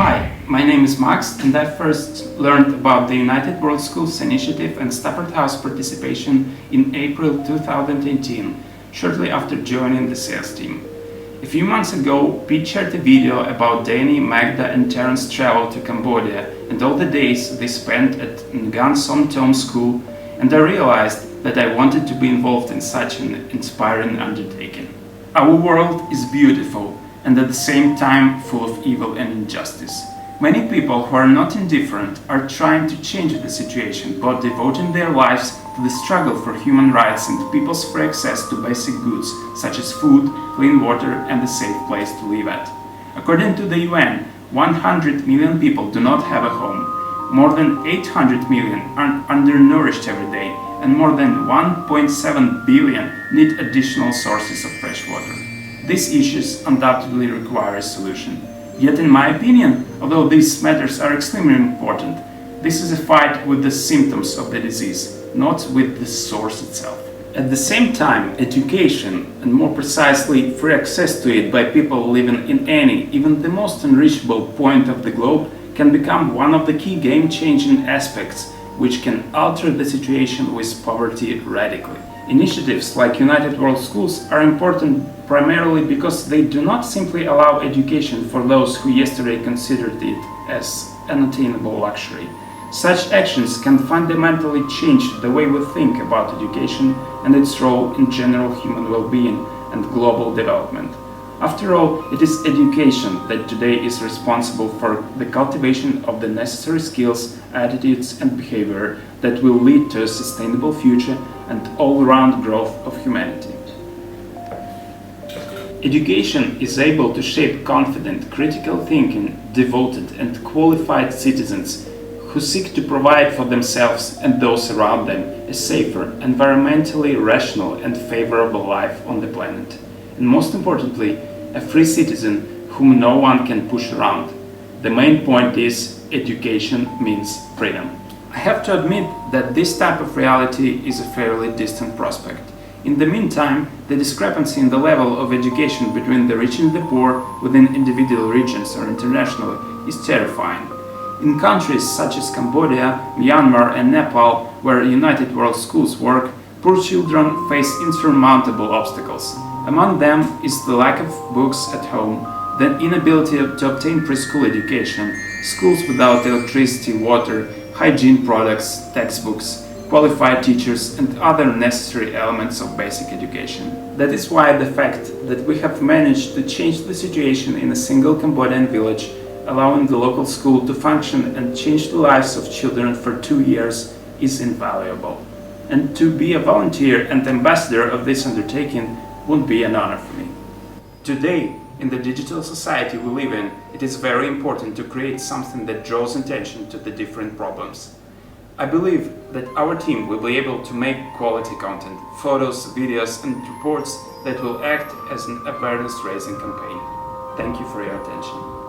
Hi, my name is Max and I first learned about the United World Schools Initiative and Stafford House participation in April 2018, shortly after joining the sales team. A few months ago, Pete shared a video about Danny, Magda and Terrence's travel to Cambodia and all the days they spent at Ngan Som Tom School, and I realized that I wanted to be involved in such an inspiring undertaking. Our world is beautiful and at the same time full of evil and injustice. Many people who are not indifferent are trying to change the situation, but devoting their lives to the struggle for human rights and people's free access to basic goods such as food, clean water and a safe place to live at. According to the UN, 100 million people do not have a home, more than 800 million are undernourished every day, and more than 1.7 billion need additional sources of fresh water. These issues undoubtedly require a solution. Yet in my opinion, although these matters are extremely important, this is a fight with the symptoms of the disease, not with the source itself. At the same time, education, and more precisely free access to it by people living in any, even the most unreachable point of the globe, can become one of the key game-changing aspects which can alter the situation with poverty radically. Initiatives like United World Schools are important primarily because they do not simply allow education for those who yesterday considered it as an attainable luxury. Such actions can fundamentally change the way we think about education and its role in general human well-being and global development. After all, it is education that today is responsible for the cultivation of the necessary skills, attitudes and behavior that will lead to a sustainable future and all-round growth of humanity. Education is able to shape confident, critical thinking, devoted and qualified citizens who seek to provide for themselves and those around them a safer, environmentally rational and favorable life on the planet. And most importantly, a free citizen whom no one can push around. The main point is education means freedom. I have to admit that this type of reality is a fairly distant prospect. In the meantime, the discrepancy in the level of education between the rich and the poor within individual regions or internationally is terrifying. In countries such as Cambodia, Myanmar and Nepal, where United World Schools work, poor children face insurmountable obstacles. Among them is the lack of books at home, the inability to obtain preschool education, schools without electricity, water, hygiene products, textbooks, qualified teachers and other necessary elements of basic education. That is why the fact that we have managed to change the situation in a single Cambodian village, allowing the local school to function and change the lives of children for 2 years, is invaluable. And to be a volunteer and ambassador of this undertaking would be an honor for me. Today, in the digital society we live in, it is very important to create something that draws attention to the different problems. I believe that our team will be able to make quality content, photos, videos and reports that will act as an awareness-raising campaign. Thank you for your attention.